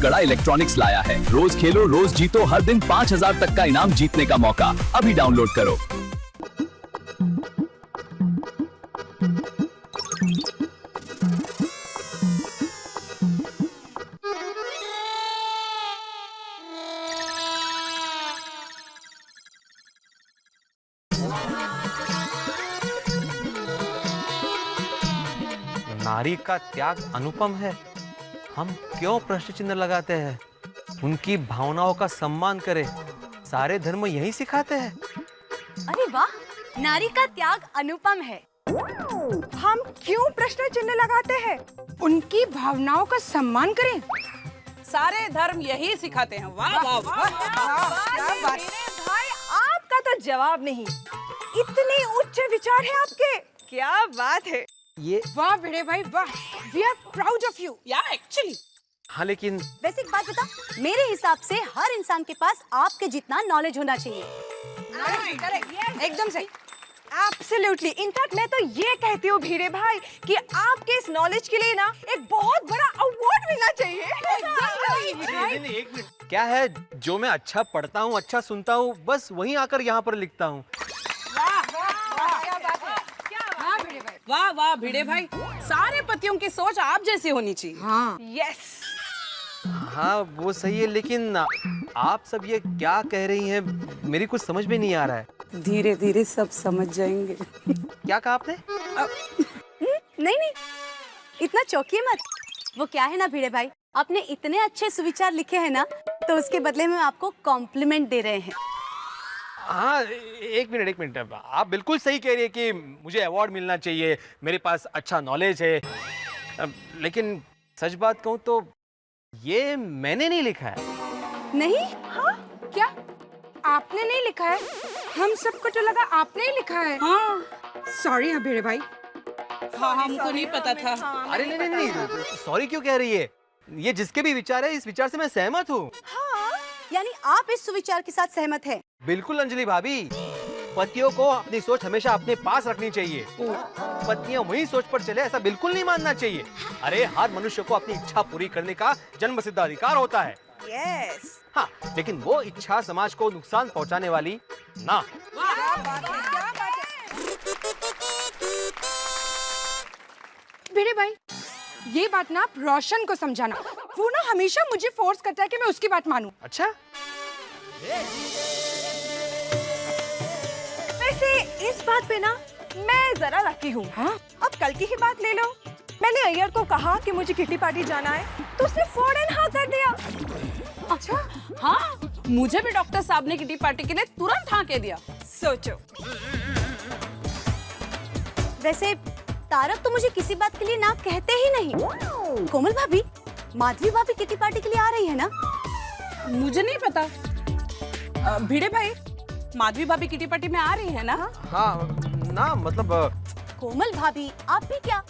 कड़ा इलेक्ट्रॉनिक्स लाया है। रोज खेलो रोज जीतो, हर दिन 5,000 तक का इनाम जीतने का मौका। अभी डाउनलोड करो। नारी का त्याग अनुपम है। हम क्यों प्रश्न चिन्ह लगाते हैं? उनकी भावनाओं का सम्मान करें। सारे धर्म यही सिखाते हैं। अरे वाह, नारी का त्याग अनुपम है। हम क्यों प्रश्न चिन्ह लगाते हैं? उनकी भावनाओं का सम्मान करें। सारे धर्म यही सिखाते हैं। वाह वाह वाह, क्या बात भाई, आपका तो जवाब नहीं। इतने उच्च विचार हैं आपके, क्या बात है। ये वाह भिड़े भाई वाह, we are proud of you. या एक्चुअली हाँ, लेकिन वैसे एक बात बता, मेरे हिसाब से हर इंसान के पास आपके जितना नॉलेज होना चाहिए। एकदम सही, एब्सोल्युटली। इनफैक्ट मैं तो ये कहती हूँ भिड़े भाई कि आपके इस नॉलेज के लिए ना एक बहुत बड़ा अवार्ड मिलना चाहिए। एक मिनट, क्या है जो मैं अच्छा पढ़ता हूँ, अच्छा सुनता हूँ, बस वहीं आकर यहाँ पर लिखता हूँ। वाह वाह भिड़े भाई, सारे पतियों की सोच आप जैसी होनी चाहिए। हाँ यस, हाँ वो सही है, लेकिन आप सब ये क्या कह रही हैं, मेरी कुछ समझ में नहीं आ रहा है। धीरे धीरे सब समझ जाएंगे। क्या कहा आपने? नहीं नहीं, इतना चौंकिए मत। वो क्या है ना भिड़े भाई, आपने इतने अच्छे सुविचार लिखे हैं ना, तो उसके बदले में आपको कॉम्प्लीमेंट दे रहे हैं। हाँ, एक मिनट, आप बिल्कुल सही कह रही है कि मुझे अवार्ड मिलना चाहिए, मेरे पास अच्छा नॉलेज है। लेकिन सच बात कहूँ तो ये मैंने नहीं लिखा है। नहीं? हाँ क्या आपने नहीं लिखा है? हम सबको तो लगा आपने ही लिखा है। हाँ सॉरी हाँ भिड़े भाई। हाँ, हमको नहीं पता था। अरे नहीं, सॉरी क्यों कह रही है? ये जिसके भी विचार है, इस विचार से मैं सहमत हूँ। यानी आप इस सुविचार के साथ सहमत हैं? बिल्कुल अंजलि भाभी, पतियों को अपनी सोच हमेशा अपने पास रखनी चाहिए। पत्नियां वही सोच पर चले ऐसा बिल्कुल नहीं मानना चाहिए। अरे हर मनुष्य को अपनी इच्छा पूरी करने का जन्मसिद्ध अधिकार होता है। यस। हाँ, लेकिन वो इच्छा समाज को नुकसान पहुंचाने वाली ना। क्या बात है। भिड़े भाई, ये बात ना आप रोशन को समझाना। वो ना हमेशा मुझे फोर्स करता है कि मैं उसकी बात मानूं। अच्छा, वैसे इस बात पे ना मैं जरा लकी हूँ। हाँ? अब कल की ही बात ले लो, मैंने अय्यर को कहा कि मुझे किटी पार्टी जाना है, तो उसने फौरन हाँ कर दिया। अच्छा हाँ, मुझे भी डॉक्टर साहब ने किटी पार्टी के लिए तुरंत हाँ कह दिया। सोचो। वैसे तारक तो मुझे किसी बात के लिए ना कहते ही नहीं। कोमल भाभी, माधवी भाभी किटी पार्टी के लिए आ रही है ना? मुझे नहीं पता। भिड़े भाई, माधवी भाभी किटी पार्टी में आ रही है ना? हाँ ना, मतलब कोमल भाभी, आप भी क्या?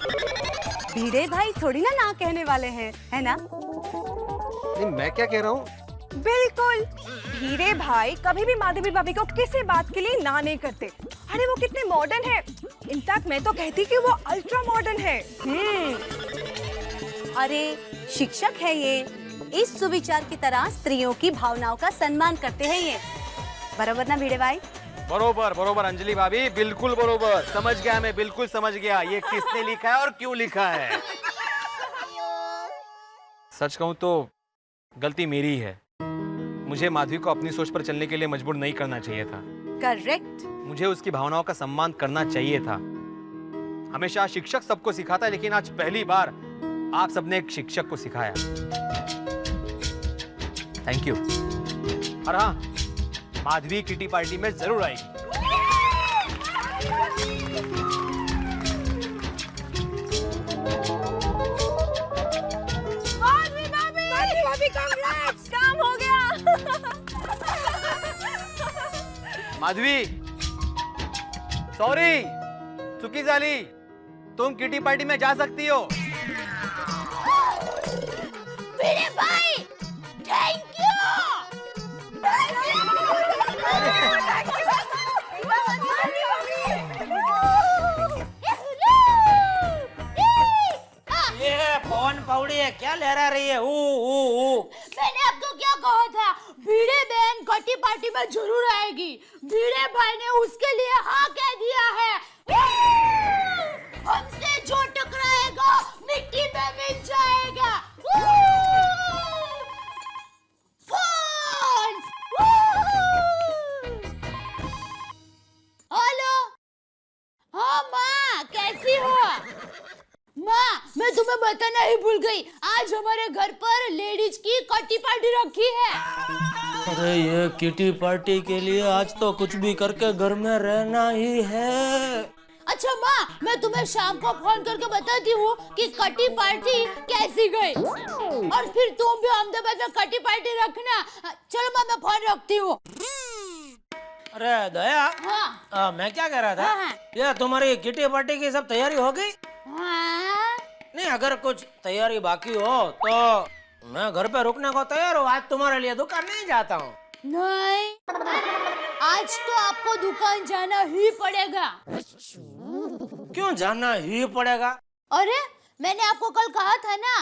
भिड़े भाई थोड़ी ना कहने वाले हैं, है ना? नहीं, मैं क्या कह रहा हूँ? बिल्कुल, हीरे भाई कभी भी माधवी भाभी को किसी बात के लिए ना नहीं करते। अरे वो कितने मॉडर्न है। इनफैक्ट मैं तो कहती कि वो अल्ट्रा मॉडर्न है। अरे शिक्षक है ये, इस सुविचार की तरह स्त्रियों की भावनाओं का सम्मान करते हैं ये। बराबर ना भिड़े भाई? बरोबर अंजलि भाभी, बिल्कुल बरोबर। समझ गया, मैं बिल्कुल समझ गया ये किसने लिखा है और क्यों लिखा है। सच कहूँ तो गलती मेरी है। मुझे माधवी को अपनी सोच पर चलने के लिए मजबूर नहीं करना चाहिए था। करेक्ट। मुझे उसकी भावनाओं का सम्मान करना चाहिए था। हमेशा शिक्षक सबको सिखाता है, लेकिन आज पहली बार आप सबने एक शिक्षक को सिखाया। Thank you. और हाँ, माधवी किटी पार्टी में जरूर आएगी। माधवी भाभी कांग्रेट्स, काम हो गया। माधवी, सॉरी, चुकी झाली। तुम किटी पार्टी में जा सकती हो। भिड़े भाई, थैंक यू। ये कौन पौड़ी है, क्या लहरा रही है? आपको क्या कहा था? भिड़े बहन कटी पार्टी में जरूर आएगी। भिड़े भाई ने उसके लिए हाँ कह दिया है। हमसे जो टकराएगा मिट्टी में मिल जाएगा। हेलो, हाँ माँ, कैसी हो? माँ, मैं तुम्हें बताना ही भूल गई, आज हमारे घर पर लेडीज की किटी पार्टी रखी है। अरे ये किटी पार्टी के लिए आज तो कुछ भी करके घर में रहना ही है। अच्छा माँ, मैं तुम्हें शाम को फोन करके बताती हूँ कि किटी पार्टी कैसी गई, और फिर तुम भी अहमदाबाद में किटी पार्टी रखना। चलो माँ, मैं फोन रखती हूँ। अरे दया, हाँ। मैं क्या कह रहा था, हाँ। ये तुम्हारी किटी पार्टी की सब तैयारी हो गई? हाँ? नहीं, अगर कुछ तैयारी बाकी हो तो मैं घर पे रुकने को तैयार हूँ। आज तुम्हारे लिए दुकान नहीं जाता हूँ। नहीं, आज तो आपको दुकान जाना ही पड़ेगा। क्यों जाना ही पड़ेगा? अरे, मैंने आपको कल कहा था ना,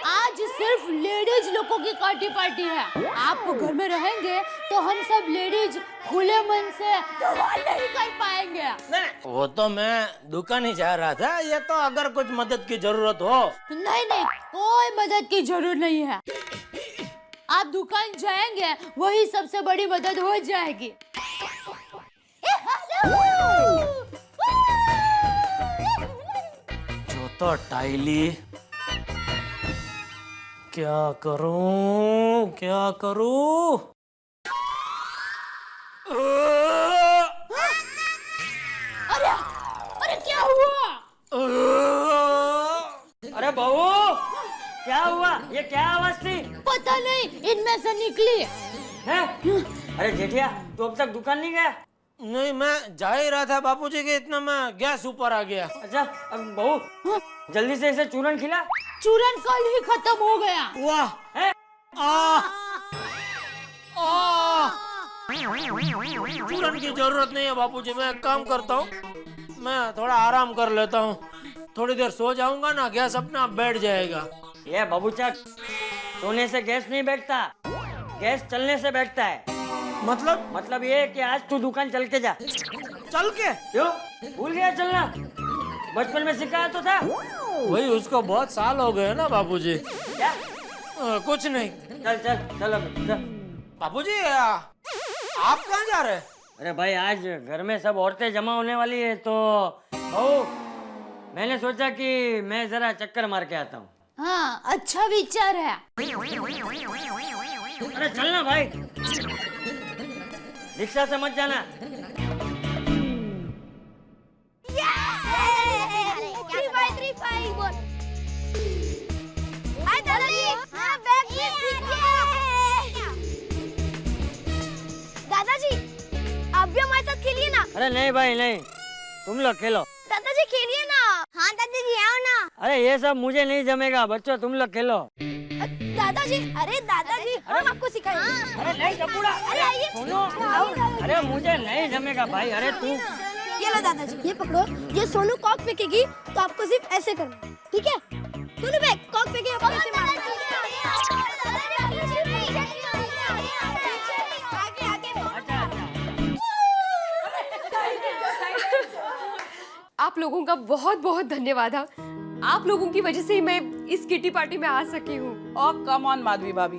आज सिर्फ लेडीज लोगों की किटी पार्टी है। आप घर में रहेंगे तो हम सब लेडीज खुले मन से धमाल नहीं कर पाएंगे। नहीं, वो तो मैं दुकान ही जा रहा था। ये तो अगर कुछ मदद की जरूरत हो। नहीं नहीं, कोई मदद की जरूरत नहीं है। आप दुकान जाएंगे वही सबसे बड़ी मदद हो जाएगी। जो तो टाइली, क्या करूं क्या करूं? अरे अरे, क्या हुआ? अरे बहू, क्या हुआ? ये क्या आवाज थी? पता नहीं, इनमें से निकली है? अरे जेठिया, तू अब तक दुकान नहीं गया? नहीं, मैं जा ही रहा था बापूजी के, इतना मैं गैस ऊपर आ गया। अच्छा, अब बहू जल्दी से इसे चूरन खिला। चूरन कल ही खत्म हो गया। वाह, है? चूरन की जरूरत नहीं है बापूजी। मैं एक काम करता हूँ, मैं थोड़ा आराम कर लेता हूँ। थोड़ी देर सो जाऊंगा ना, गैस अपने आप बैठ जाएगा। ये बाबूचा, सोने से गैस नहीं बैठता, गैस चलने से बैठता है। मतलब ये कि आज तू दुकान चल के जा। चल के? क्यों, भूल गया चलना? बचपन में सिखाया तो था। वही, उसको बहुत साल हो गए ना बापूजी। क्या? कुछ नहीं। चल चल चल अब चल। बापूजी, आप कहाँ जा रहे हैं? अरे भाई, आज घर में सब औरतें जमा होने वाली है, तो बहू मैंने सोचा कि मैं जरा चक्कर मार के आता हूँ। हाँ, अच्छा विचार है। अरे चलना भाई, रिक्शा से मत जाना। दादाजी, आप भी हमारे साथ खेलिए ना। अरे नहीं भाई नहीं, तुम लोग खेलो। दादाजी खेलिए ना। हाँ दादाजी, आओ ना। अरे ये सब मुझे नहीं जमेगा, बच्चों तुम लोग खेलो। दादाजी, अरे दादाजी, हम आपको सिखाएंगे। अरे नहीं कपूड़ा, अरे आइए। सुनो, अरे मुझे नहीं जमेगा भाई। अरे तू, ये लो दादाजी, ये पकड़ो। ये सोनू कॉक फेंकेगी तो आपको सिर्फ ऐसे करना है, ठीक है? सोनू फेंक, कॉक फेंके, आपको ऐसे मारना है। आप लोगों का बहुत बहुत धन्यवाद। आप लोगों की वजह से ही मैं इस किटी पार्टी में आ सकी हूँ। और कम ऑन माधवी भाभी।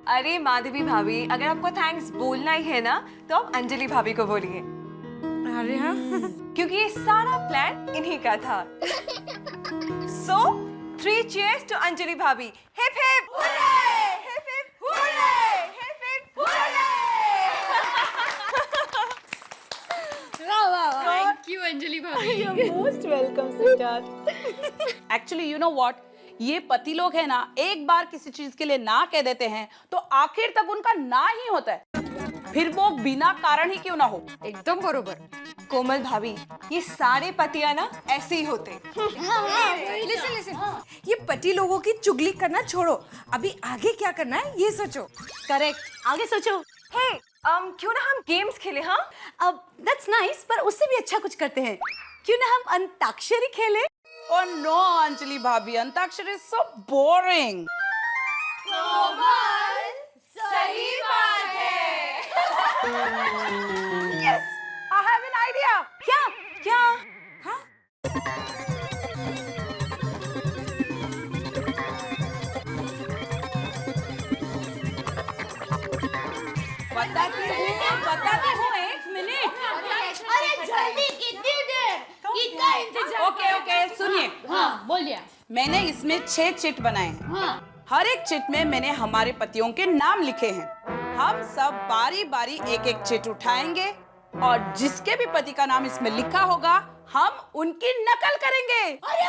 अरे माधवी भाभी, अगर आपको थैंक्स बोलना ही है ना, तो आप अंजलि भाभी को बोलिए। अरे हाँ, क्योंकि ये सारा प्लान इन्हीं का था। So 3 cheers to अंजलि भाभी। Hip hip hurray! Hip hip hurray! Hip hip hurray! Thank you Anjali भाभी। Most welcome sweetheart. Actually you know what, ये पति लोग है ना, एक बार किसी चीज के लिए ना कह देते हैं तो आखिर तक उनका ना ही होता है, फिर वो बिना कारण ही क्यों ना हो। एकदम बरोबर। कोमल भाभी, ये सारे पतिया ना ऐसे ही होते। लिसन लिसन, ये पति लोगों की चुगली करना छोड़ो, अभी आगे क्या करना है ये सोचो। करेक्ट, आगे सोचो। हे, क्यों ना हम गेम्स खेले? हाँ, अब दैट्स नाइस, पर उससे भी अच्छा कुछ करते हैं। क्यों ना हम अंताक्षरी खेलें? Oh no, अंजलि भाभी, antakshari is so boring. Yes, I have an idea. क्या? क्या? बताती हूँ, एक मिनट। अरे जल्दी, कितनी देर, कितना इंतजार। ओके, सुनिए। हाँ बोलिए। मैंने इसमें 6 चिट बनाए हैं। हाँ हर एक चिट में मैंने हमारे पतियों के नाम लिखे हैं। हम सब बारी बारी एक एक चिट उठाएंगे और जिसके भी पति का नाम इसमें लिखा होगा हम उनकी नकल करेंगे। अरे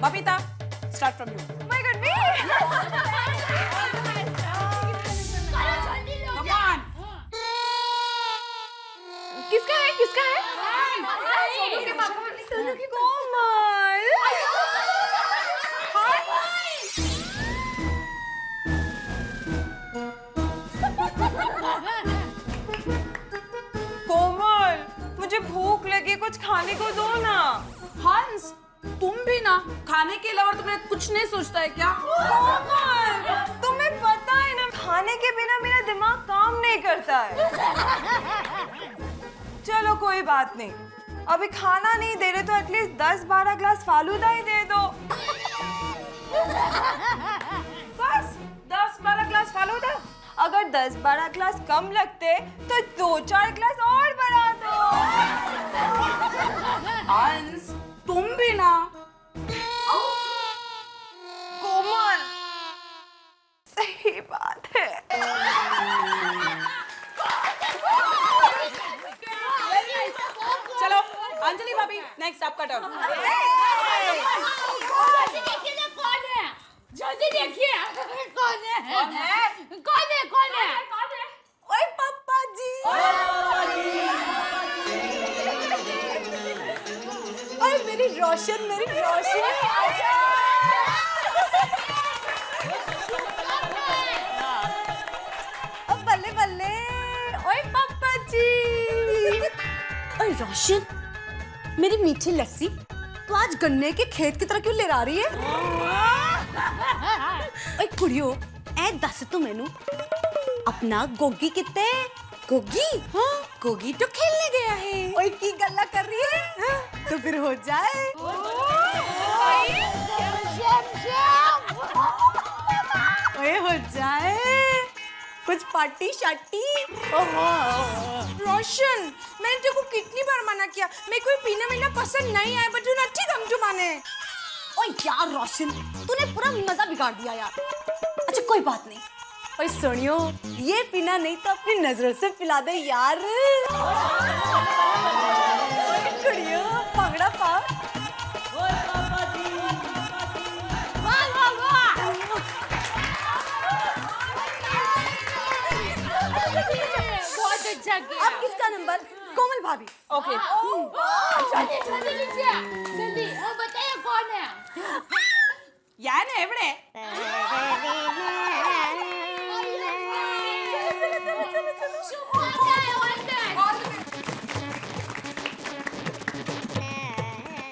Babita, start from you. My God, me. Come on. किसका है? किसका है? सोनू के पापा। सोनू की कोमल। कोमल, मुझे भूख लगी, कुछ खाने को दो ना। हंस, तुम भी ना खाने के अलावा तुम्हें कुछ नहीं सोचता है क्या? कोमल, तुम्हें पता है ना, खाने के बिना मेरा दिमाग काम नहीं करता है। चलो कोई बात नहीं, अभी खाना नहीं दे रहे तो एटलीस्ट 10-12 ग्लास फालूदा ही दे दो। बस 10-12 ग्लास फालूदा? अगर 10-12 ग्लास कम लगते तो 2-4 ग्लास और बढ़ा दो। हंस, तुम भी ना। कोमल, सही बात है। चलो अंजलि भाभी, नेक्स्ट आपका टर्न। जल्दी देखिए ना कौन है, जल्दी देखिए कौन है, कौन है? ओए पापा जी। ओए मेरी रोशन। अब बल्ले बल्ले। ओए पापा जी। ओए रोशन, मेरी मीठी लस्सी तो आज गन्ने के खेत की तरह क्यों ले रही है? ओए कुड़ियो, ऐ दस तो मैनू अपना गोगी कितने? गोगी? हाँ, गोगी तो खेलने गया है। ओए की गल्ला कर रही है? हाँ, तो फिर हो जाए। ओए हो जाए कुछ पार्टी शार्टी। रोशन, मैंने तेरे को कितनी बार मना किया, मेरे को पीना वीना पसंद नहीं है, बट तू नट्टी समझो माने। ओए यार रोशन, तूने पूरा मजा बिगाड़ दिया यार। अच्छा कोई बात नहीं। ओए सुनियो, ये पीना नहीं तो अपनी नजरों से पिला दे यार। कुड़ियो, पंगड़ा पा। बहुत अच्छा किया। अब किसका नंबर? कोमल भाभी। ओके। जल्दी लीजिए, जल्दी। बताइए कौन है? यान एवढे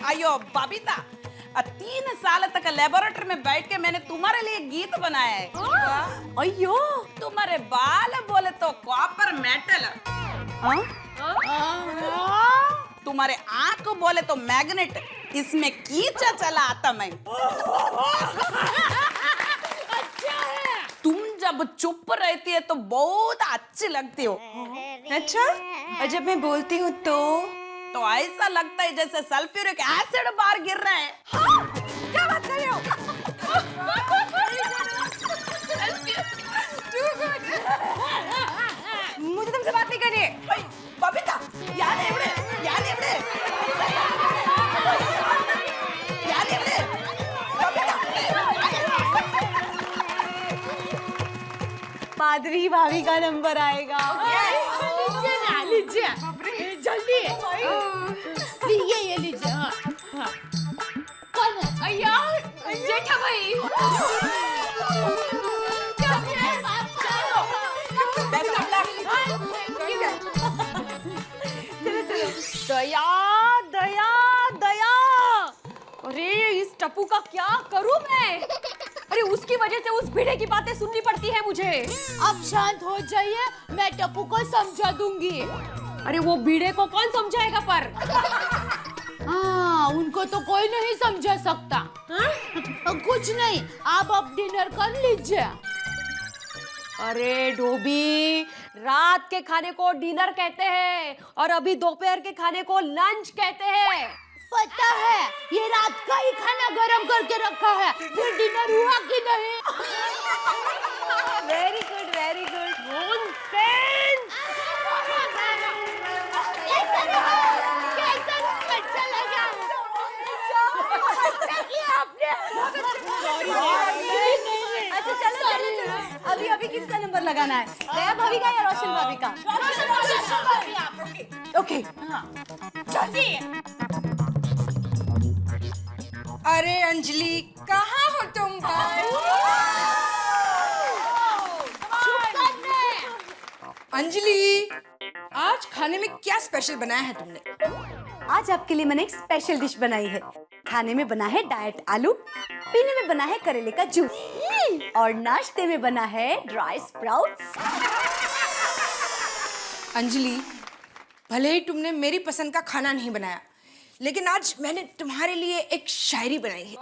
अयो बबीता, 3 साल तक लेबोरेटरी में बैठ के मैंने तुम्हारे लिए गीत बनाया है। अयो, तुम्हारे बाल बोले तो कॉपर मेटल, तुम्हारे आंख बोले तो मैग्नेट, इसमें कीचा चला आता मैं। तुम जब चुप रहती है तो बहुत अच्छी लगती हो। अच्छा, और जब मैं बोलती हूँ तो ऐसा लगता है जैसे सल्फ्यूरिक एसिड बाहर गिर रहा है। हाँ? क्या बात कर रहे हो? मुझे तुमसे बात नहीं करनी है। बबीता, यान एवढे माधवी भाभी का नंबर आएगा। लीजिए जल्दी। ये लीजिए। हाँ। कौन है? यार जेठा भाई। दया दया दया। अरे इस टप्पू का क्या करूं मैं? अरे उसकी वजह से उस भिड़े की बातें सुननी पड़ती है मुझे। अब शांत हो जाइए, मैं टप्पू को समझा दूंगी। अरे वो भिड़े को कौन समझाएगा पर? हाँ, उनको तो कोई नहीं समझा सकता। कुछ नहीं, आप अब डिनर कर लीजिए। अरे डोबी, रात के खाने को डिनर कहते हैं और अभी दोपहर के खाने को लंच कहते हैं। पता है, ये रात का ही खाना गरम करके रखा है, फिर डिनर हुआ कि नहीं? Very good, very good. Nonsense. अच्छा लगा। अच्छा किया आपने। अच्छा चलो चलो चलो, अभी अभी किसका नंबर लगाना है? दया भाभी का या रोशन भाभी का? ओके। अरे अंजलि, कहाँ हो तुम भाई? अंजलि, आज खाने में क्या स्पेशल बनाया है तुमने? आज आपके लिए मैंने एक स्पेशल डिश बनाई है। खाने में बना है डाइट आलू, पीने में बना है करेले का जूस और नाश्ते में बना है ड्राई स्प्राउट्स। अंजलि, भले ही तुमने मेरी पसंद का खाना नहीं बनाया, लेकिन आज मैंने तुम्हारे लिए एक शायरी बनाई है।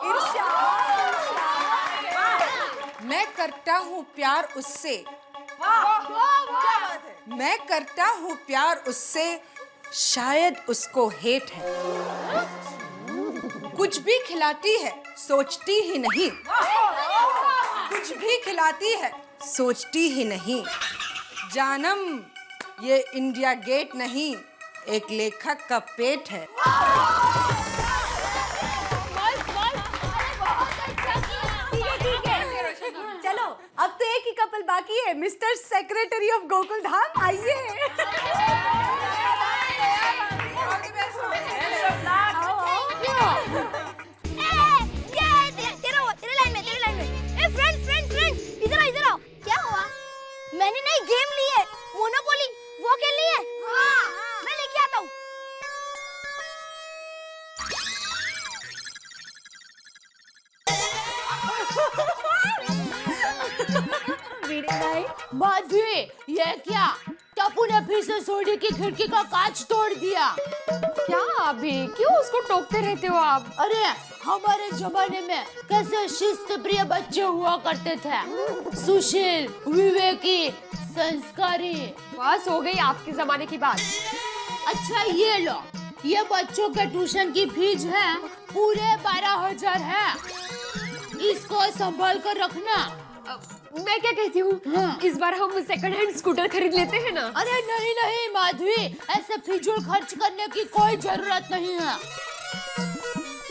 मैं करता हूँ प्यार उससे, मैं करता हूँ प्यार उससे, शायद उसको हेट है। कुछ भी खिलाती है सोचती ही नहीं, कुछ भी खिलाती है सोचती ही नहीं। जानम ये इंडिया गेट नहीं, एक लेखक का पेट है। चलो अब तो एक ही कपल बाकी है, mister secretary of Gokul Dham, आइए। मैंने नई गेम ली है, मोनोपोली, वो खेलनी है। हाँ, मैं लेके आता हूँ। माधवी, ये क्या? टप्पू ने फिर से सोडी की खिड़की का कांच तोड़ दिया। क्या अभी क्यों उसको टोकते रहते हो आप? अरे हमारे जमाने में कैसे शिस्त प्रिय बच्चे हुआ करते थे, सुशील, विवेकी, संस्कारी। बस हो गई आपके जमाने की बात। अच्छा ये लो, ये बच्चों के ट्यूशन की फीस है, पूरे 12,000 है। इसको संभाल कर रखना। मैं क्या कहती हूँ, इस बार हम सेकंड हैंड स्कूटर खरीद लेते हैं ना? अरे नहीं नहीं माधवी, ऐसे फिजूल खर्च करने की कोई जरूरत नहीं है।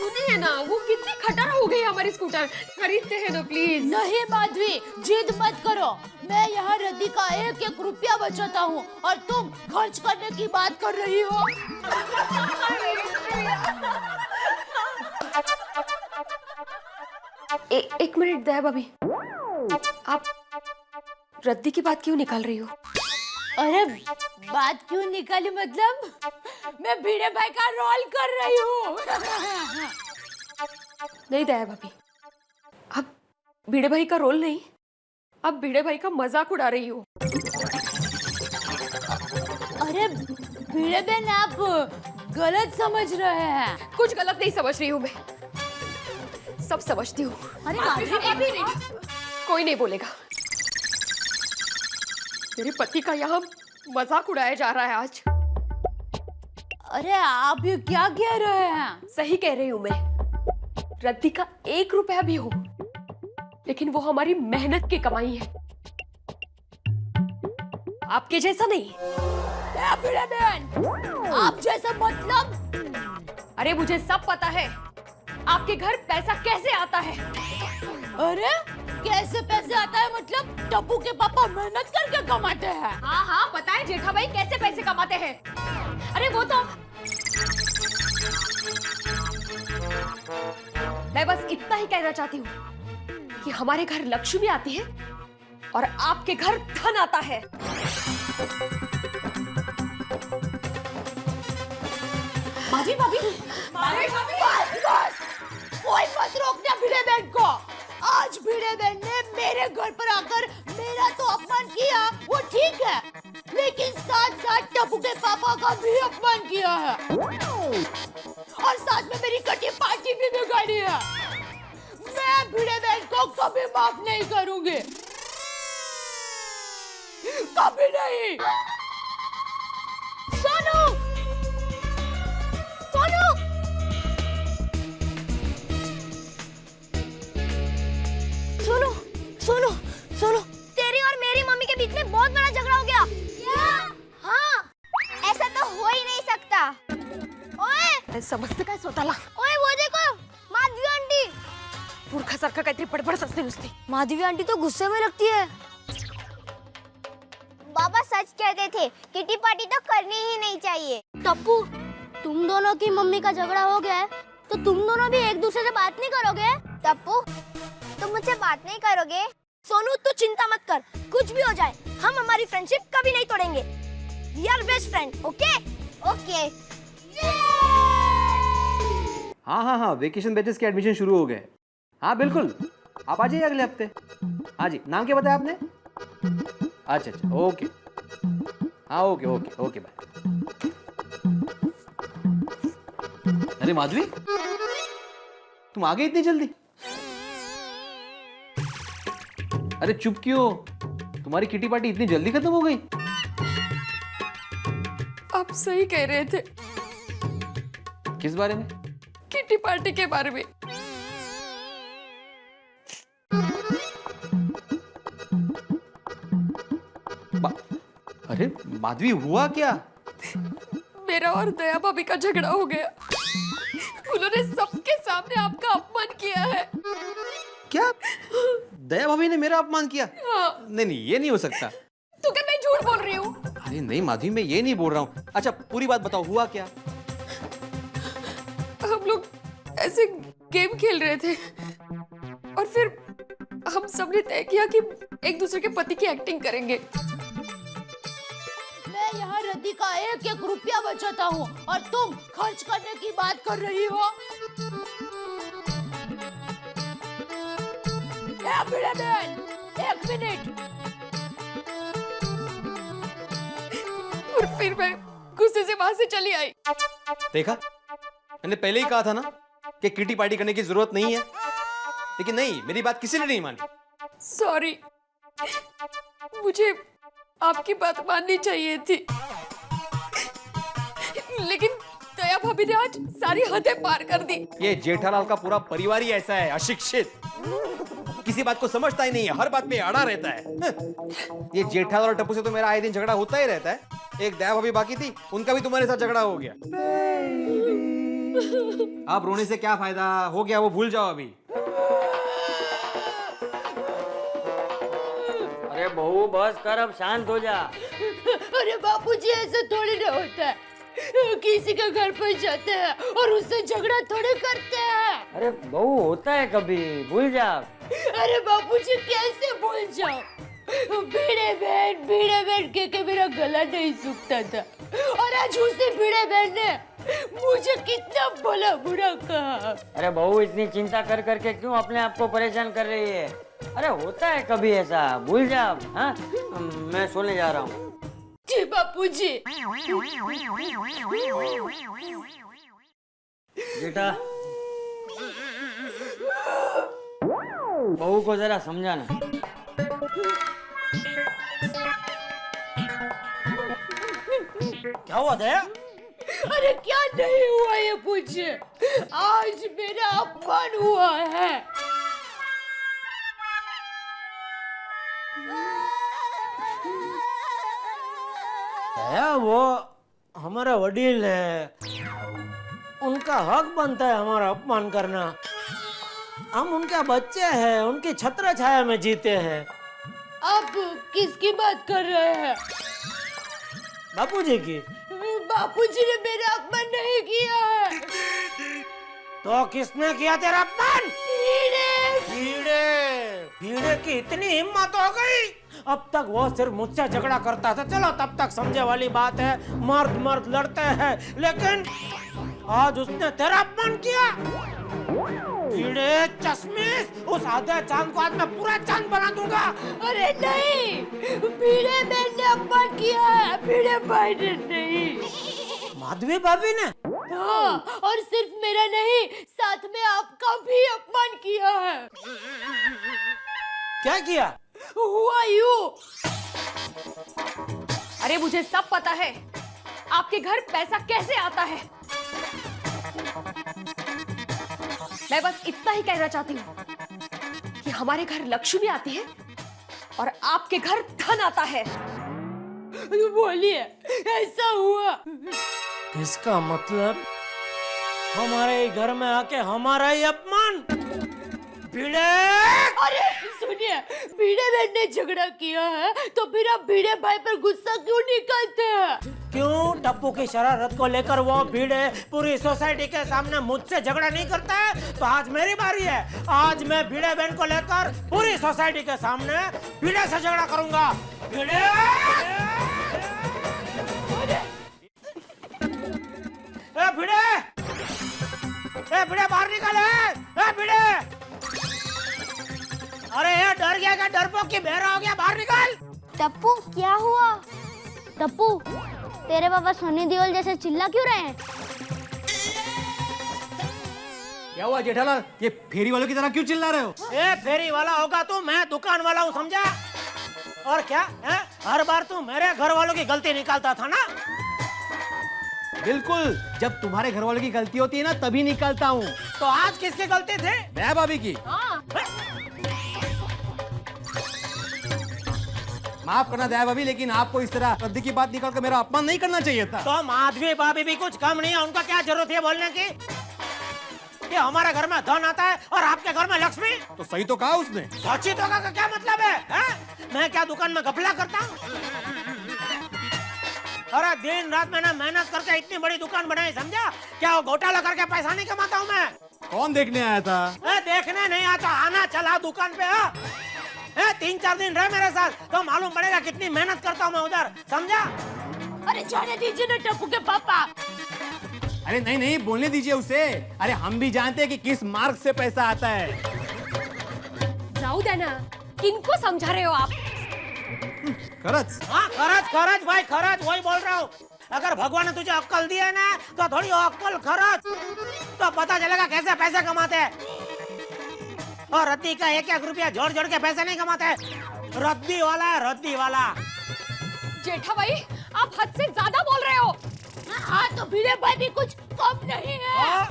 सुनिए ना, वो कितनी खटर हो गई हमारी स्कूटर, खरीदते हैं ना प्लीज। नहीं माधवी, जिद मत करो। मैं यहाँ रद्दी का 1-1 रुपया बचाता हूँ और तुम खर्च करने की बात कर रही हो। एक मिनट दया भाभी, आप रद्दी की बात क्यों निकाल रही हो? अरे बात क्यों निकाली मतलब? मैं भिड़े भाई का रोल कर रही हूँ। नहीं दया भाभी, आप भिड़े भाई का रोल नहीं, आप भिड़े भाई का मजाक उड़ा रही हो। अरे भिड़े बहन, आप गलत समझ रहे हैं। कुछ गलत नहीं समझ रही हूँ मैं, सब समझती हूँ। अरे माधवी, कोई नहीं बोलेगा। मेरे पति का यहाँ मजाक उड़ाया जा रहा है आज। अरे आप ये क्या कह रहे हैं? सही कह रही हूँ मैं। रद्दी का 1 रुपया भी हो, लेकिन वो हमारी मेहनत की कमाई है, आपके जैसा नहीं। आप जैसा मतलब? अरे मुझे सब पता है, आपके घर पैसा कैसे आता है। अरे कैसे पैसे आता है मतलब? टप्पू के पापा मेहनत करके कमाते हैं। हाँ हाँ पता है जेठा भाई कैसे पैसे कमाते हैं। अरे वो तो मैं बस इतना ही कहना चाहती हूँ कि हमारे घर लक्ष्मी आती है और आपके घर धन आता है। भाभी भाभी, कोई मत रोकना भिड़े बहन को। आज भिड़े बहन ने मेरे घर पर आकर मेरा तो अपमान किया, वो ठीक है, लेकिन साथ साथ टप्पू के पापा का भी अपमान किया है और साथ में मेरी कटी पार्टी भी बिगाड़ी है। मैं भिड़े बहन को कभी माफ नहीं करूंगी, कभी नहीं। सोनू, सोनू, सोनू, सोनू, सोनू, तेरी और मेरी मम्मी के बीच में बहुत बड़ा झगड़ा हो गया। हाँ, ऐसा तो हो ही नहीं सकता। ओए, समजते काय स्वतःला? ओए वो देखो, माधवी आंटी। मूर्खासारखं काहीतरी बडबडत असते नुसती. माधवी आंटी तो गुस्से में लगती है। बाबा सच कहते थे, किटी पार्टी तो करनी ही नहीं चाहिए। टप्पू, तुम दोनों की मम्मी का झगड़ा हो गया है, तो तुम दोनों भी एक दूसरे से बात नहीं करोगे? टप्पू, तुम मुझसे बात नहीं करोगे? सोनू, तू चिंता मत कर, कुछ भी हो जाए, हम हमारी फ्रेंडशिप कभी नहीं तोड़ेंगे। We are best friend, okay? Okay. हाँ, वेकेशन बैचेस के एडमिशन शुरू हो गए। हाँ बिल्कुल, आप आ जाइए अगले हफ्ते। हाँ जी, नाम क्या बताया आपने? अच्छा, ओके। हाँ, ओके बाय। अरे माधवी, तुम आ गई इतनी जल्दी? अरे चुप क्यों? तुम्हारी किटी पार्टी इतनी जल्दी खत्म हो गई? आप सही कह रहे थे, किस बारे में? किटी पार्टी के बारे में। अरे माधवी, हुआ क्या? मेरा और दया भाभी का झगड़ा हो गया। उन्होंने सबके सामने आपका अपमान किया है। क्या? दया भाभी ने मेरा अपमान किया? हाँ। नहीं, ये नहीं हो सकता। तो क्या मैं झूठ बोल रही हूँ? अरे नहीं माधवी, मैं ये नहीं बोल रहा हूँ। अच्छा, पूरी बात बताओ, हुआ क्या? हम लोग ऐसे गेम खेल रहे थे और फिर हम सबने तय किया कि एक दूसरे के पति की एक्टिंग करेंगे। मैं यहाँ रद्दी का एक रुपया बचाता हूँ और तुम खर्च करने की बात कर रही हो। एक मिनट। और फिर मैं गुस्से से वहां से चली आई। देखा, मैंने पहले ही कहा था ना कि किटी पार्टी करने की जरूरत नहीं है, लेकिन नहीं, मेरी बात किसी ने नहीं मानी। सॉरी, मुझे आपकी बात माननी चाहिए थी, लेकिन दया भाभी ने आज सारी हदें पार कर दी। ये जेठालाल का पूरा परिवार ही ऐसा है, अशिक्षित, किसी बात को समझता ही नहीं है, हर बात पे अड़ा रहता है। ये जेठालाल और टप्पू से तो मेरा आए दिन झगड़ा होता ही रहता है। एक दया भाभी बाकी थी, उनका भी तुम्हारे साथ झगड़ा हो गया। आप रोने से क्या फायदा? हो गया वो, भूल जाओ अभी। अरे बहू, बस कर, अब शांत हो जा। अरे बापूजी, ऐसा थोड़ी ना होता है। किसी के घर पर जाते हैं और उससे झगड़ा थोड़े करते हैं। अरे बहू, होता है कभी, भूल जा। अरे बापूजी, कैसे भूल जाओ? भिड़े बहन के मेरा गला नहीं सूखता था और आज उसी भिड़े बहन ने मुझे कितना भला बुरा कहा। अरे बहू, इतनी चिंता कर करके क्यों अपने आप को परेशान कर रही है? अरे होता है कभी ऐसा, भूल जा। हाँ, मैं सोने जा रहा हूँ। जी बापूजी। बेटा, बहू को जरा समझाना। क्या हुआ दया? अरे क्या नहीं हुआ ये पूछे, आज मेरा अपमान हुआ है। दया, वो हमारा वडील है, उनका हक बनता है हमारा अपमान करना। हम उनके बच्चे हैं, उनकी छत्र छाया में जीते हैं। आप किसकी बात कर रहे हैं? बापूजी की। बापूजी ने मेरा अपमान नहीं किया है। तो किसने किया तेरा अपमान? कीड़े। भीड़े की इतनी हिम्मत हो गई? अब तक वो सिर्फ मुझसे झगड़ा करता था, चलो तब तक समझे वाली बात है, मर्द मर्द लड़ते हैं, लेकिन आज उसने तेरा अपमान किया। भिड़े चश्मिश, उस आधे चांद को आज मैं पूरा चांद बना दूंगा। अरे नहीं, भिड़े बहन ने अपमान किया है, भिड़े भाई ने नहीं। माधवी भाभी ने? हाँ, और सिर्फ मेरा नहीं, साथ में आपका भी अपमान किया है। क्या किया? Who are you? अरे मुझे सब पता है आपके घर पैसा कैसे आता है। मैं बस इतना ही कहना चाहती हूँ कि हमारे घर लक्ष्मी आती है और आपके घर धन आता है। बोलिए, ऐसा हुआ? इसका मतलब हमारे घर में आके हमारा ही अपमान? भिड़े! अरे सुनिए, भिड़े बहन ने झगड़ा किया है तो फिर आप भिड़े भाई पर गुस्सा क्यों निकलते हैं? क्यों? टप्पू की शरारत को लेकर वो भिड़े पूरी सोसाइटी के सामने मुझसे झगड़ा नहीं करता है, तो आज मेरी बारी है। आज मैं भिड़े बहन को लेकर पूरी सोसाइटी के सामने भिड़े से झगड़ा करूंगा। भिड़े! ए भिड़े! ए भिड़े बाहर निकल! ए भिड़े! अरे ये डर गया क्या? डरपोक की बहरा हो गया, बाहर निकल! टप्पू क्या हुआ? टप्पू, तेरे पापा सनी देओल जैसे चिल्ला क्यों रहे हैं? क्या हुआ जेठालाल, ये फेरी वालों की तरह क्यों चिल्ला रहे हो? ए फेरी वाला होगा तू, मैं दुकान वाला हूँ, समझा? और क्या है? हर बार तू मेरे घर वालों की गलती निकालता था ना? बिल्कुल, जब तुम्हारे घर वालों की गलती होती है ना तभी निकालता हूँ। तो आज किसकी गलती थी? दया भाभी की। माफ करना दया भाभी, लेकिन आपको इस तरह रद्दी की बात निकाल कर मेरा अपमान नहीं करना चाहिए था। तो माधवी भाभी भी कुछ कम नहीं है, उनका क्या जरूरत है बोलने की? कि हमारे घर में धन आता है और आपके घर में लक्ष्मी? तो सही तो कहा उसने। सच्ची तो का क्या मतलब है? मैं क्या दुकान में घपला करता हूँ? अरे दिन रात मैंने मेहनत करके इतनी बड़ी दुकान बनाई, समझा? क्या वो घोटाला करके पैसा नहीं कमाता हूँ मैं? कौन देखने आया था? देखने नहीं आता, आना चला दुकान पे। 3-4 दिन रहे मेरे साथ तो मालूम पड़ेगा कितनी मेहनत करता हूँ मैं उधर, समझा? अरे जाने दीजिए ना टप्पू के पापा। अरे नहीं नहीं, बोलने दीजिए उसे। अरे हम भी जानते हैं कि किस मार्ग से पैसा आता है। जाऊ दे ना, किनको समझा रहे हो आप? खरच? हाँ खरच भाई, खरच वही बोल रहा हूँ। अगर भगवान ने तुझे अक्कल दी है ना तो थोड़ी अक्कल खरच, तो पता चलेगा कैसे पैसे कमाते हैं। और रद्दी का 1-1 रुपया जोड़ जोड़ के पैसे नहीं कमाते हैं। रद्दी वाला है, रद्दी वाला। जेठा भाई, आप हद से ज्यादा बोल रहे हो। हाँ तो भिड़े भाई भी कुछ कम नहीं है।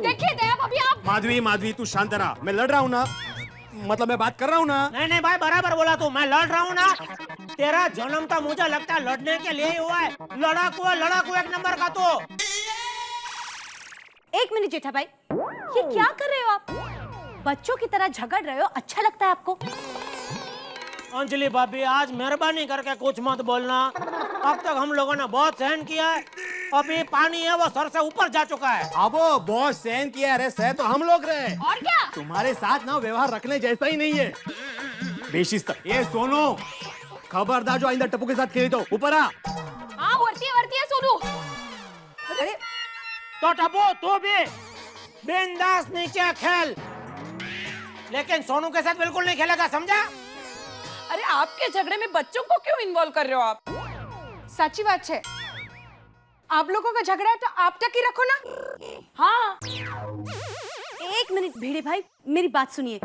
देखिए दया भाभी, आप माधवी तू शांत रहा, मैं लड़ रहा हूँ ना, मतलब मैं बात कर रहा हूँ ना। नहीं भाई, बराबर बोला तू, मैं लड़ रहा हूँ ना। तेरा जन्म तो मुझे लगता है लड़ने के लिए ही हुआ है। लड़ाकू एक नंबर का तू। एक मिनट जेठा भाई, ये क्या कर रहे हो आप? बच्चों की तरह झगड़ रहे हो, अच्छा लगता है आपको? अंजलि भाभी, आज मेहरबानी करके कुछ मत बोलना। अब तक हम लोगों ने बहुत सहन किया है, अभी पानी है वो सर से ऊपर जा चुका है। अब बहुत सहन किया है, सह तो हम लोग रहे। और क्या? तुम्हारे साथ ना व्यवहार रखने जैसा ही नहीं है, बेशिस्त। ये सोनू, खबरदार जो आइंदा टप्पू के साथ खेली तो ऊपर आ। हाँ वर्ती है सोनू। अरे तो टप्पू तू भी बिंदास नीचे खेल, लेकिन सोनू के साथ बिल्कुल नहीं खेलेगा, समझा? अरे आपके झगड़े में बच्चों को क्यों इन्वॉल्व कर रहे हो आप? साची बात है, आप लोगों का झगड़ा है तो आप तक ही रखो ना। हाँ, एक मिनट भिड़े भाई, मेरी बात सुनिए।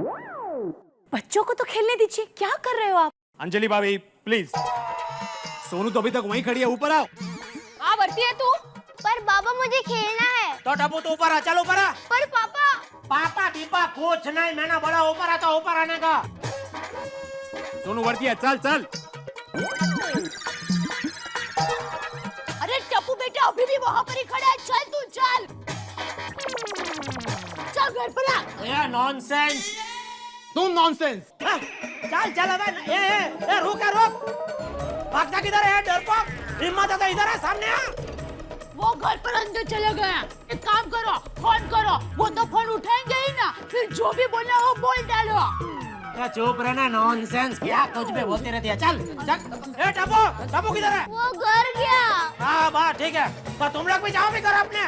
बच्चों को तो खेलने दीजिए, क्या कर रहे हो आप? अंजलि भाभी प्लीज, सोनू तो अभी तक वहीं खड़ी है, ऊपर आओ। हाँ वर्ती है तू। पर बाबा मुझे खेलना है। तो टप्पू तू ऊपर आ, चल ऊपर आ। पर पापा। पापा दीपा कुछ नहीं, मैंने बोला ऊपर आता, ऊपर आने का। सोनू वर्ती है, चल चल। अरे टप्पू बेटा अभी भी वहाँ पर ही खड़ा है, चल तू चल। चल घर पर आ। ये नॉनसेंस। तुम नॉनसेंस। चल अबे, ए रुक। भागता किधर है डरपोक? हिम्मत है तो इधर है, सामने आ। वो घर पर अंदर चला गया। एक काम करो, फोन करो, वो तो फोन उठाएंगे ही ना, फिर जो भी बोलना वो बोल डालो। चुप रहना, नॉनसेंस, क्या कुछ भी बोलती रहती है। चल। ए टप्पू किधर है? वो घर गया। हाँ बात ठीक है, तो तुम लोग भी जाओ भी करो अपने।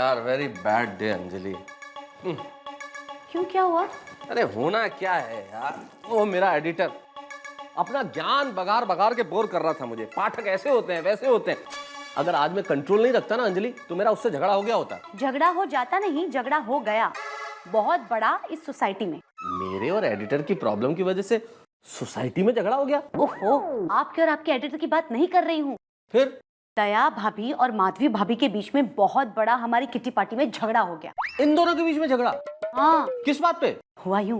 यार वेरी बैड डे अंजलि। क्यों, क्या हुआ? अरे होना क्या है यार, वो मेरा एडिटर अपना ज्ञान बगार बगार के बोर कर रहा था मुझे। पाठक ऐसे होते हैं वैसे होते हैं। अगर आज मैं कंट्रोल नहीं रखता ना अंजलि, तो मेरा उससे झगड़ा हो गया होता। झगड़ा हो जाता नहीं, झगड़ा हो गया बहुत बड़ा इस सोसाइटी में। मेरे और एडिटर की प्रॉब्लम की वजह से सोसाइटी में झगड़ा हो गया? ओहो, आपके और आपके एडिटर की बात नहीं कर रही हूँ। फिर? दया भाभी और माधवी भाभी के बीच में बहुत बड़ा हमारी किटी पार्टी में झगड़ा हो गया। इन दोनों के बीच में झगड़ा? हाँ। किस बात पे? हुआ यूं,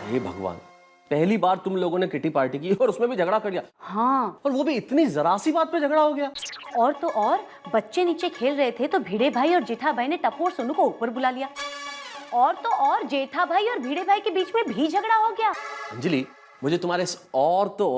हे भगवान, पहली बार तुम लोगों ने किटी पार्टी की और उसमें भी झगड़ा कर लिया। हाँ, और वो भी इतनी जरा सी बात पे झगड़ा हो गया। और तो और बच्चे नीचे खेल रहे थे तो भिड़े भाई और जेठा भाई ने टप्पू और सोनू को ऊपर बुला लिया। और तो और जेठा भाई और भिड़े भाई के बीच में भी झगड़ा हो गया। अंजलि, मुझे तुम्हारे इस और तो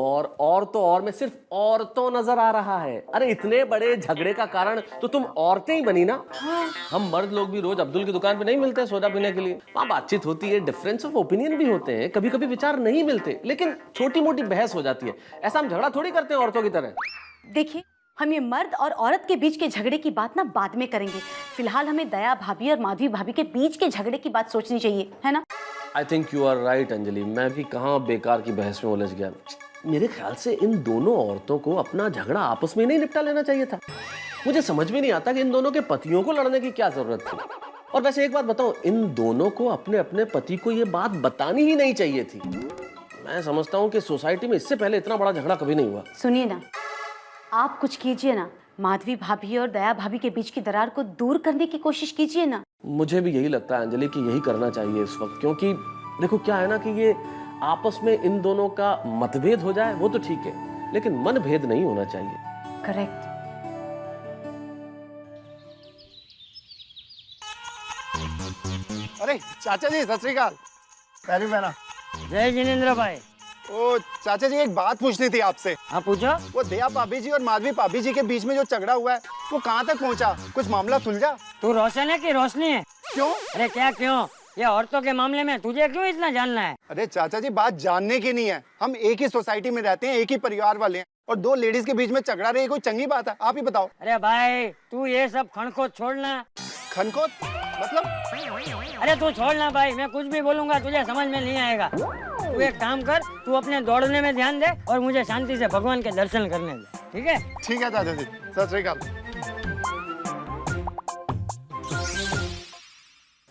और में सिर्फ औरतों नजर आ रहा है। अरे इतने बड़े झगड़े का कारण तो तुम औरतें ही बनी ना। हाँ। हम मर्द लोग भी रोज अब्दुल की दुकान पे नहीं मिलते सोडा पीने के लिए। वहाँ बातचीत होती है, डिफरेंस ऑफ ओपिनियन भी होते हैं, कभी कभी विचार नहीं मिलते, लेकिन छोटी मोटी बहस हो जाती है। ऐसा हम झगड़ा थोड़ी करते हैं औरतों की तरह। देखिए, हम ये मर्द और औरत के बीच के झगड़े की बात ना बाद में करेंगे। फिलहाल हमें दया भाभी और माधवी भाभी के बीच के झगड़े की बात सोचनी चाहिए, है ना? I think you are right Anjali, मैं भी कहाँ बेकार की बहस में उलझ गया। मेरे ख्याल से इन दोनों औरतों को अपना झगड़ा आपस में नहीं निपटा लेना चाहिए था। मुझे समझ में नहीं आता कि इन दोनों के पतियों को लड़ने की क्या जरूरत थी। और वैसे एक बात बताओ, इन दोनों को अपने अपने पति को ये बात बतानी ही नहीं चाहिए थी। मैं समझता हूँ कि सोसाइटी में इससे पहले इतना बड़ा झगड़ा कभी नहीं हुआ। सुनिए ना, आप कुछ कीजिए ना, माधवी भाभी और दया भाभी के बीच की दरार को दूर करने की कोशिश कीजिए ना। मुझे भी यही लगता है अंजलि कि यही करना चाहिए इस वक्त, क्योंकि देखो क्या है ना कि ये आपस में इन दोनों का मतभेद हो जाए वो तो ठीक है, लेकिन मनभेद नहीं होना चाहिए। करेक्ट। अरे चाचा जी सत श्री अकाल। पैरी बहना। जय जिनेंद्र भाई। ओ चाचा जी, एक बात पूछनी थी आपसे। हाँ पूछो। वो दया भाभी जी और माधवी भाभी जी के बीच में जो झगड़ा हुआ है वो कहाँ तक पहुँचा? कुछ मामला सुलझा? तू रोशन है कि रोशनी है? क्यों? अरे क्या क्यों, ये औरतों के मामले में तुझे क्यों इतना जानना है? अरे चाचा जी, बात जानने की नहीं है। हम एक ही सोसाइटी में रहते हैं, एक ही परिवार वाले हैं, और दो लेडीज के बीच में झगड़ा रही, कोई चंगी बात है? आप ही बताओ। अरे भाई तू ये सब खनखोत छोड़ना। खनखोत मतलब? अरे तू छोड़ना भाई, मैं कुछ भी बोलूंगा तुझे समझ में नहीं आएगा। तू एक काम कर, तू अपने दौड़ने में ध्यान दे और मुझे शांति से भगवान के दर्शन करने दे, ठीक है? ठीक है चाचा जी, सत श्री अकाल।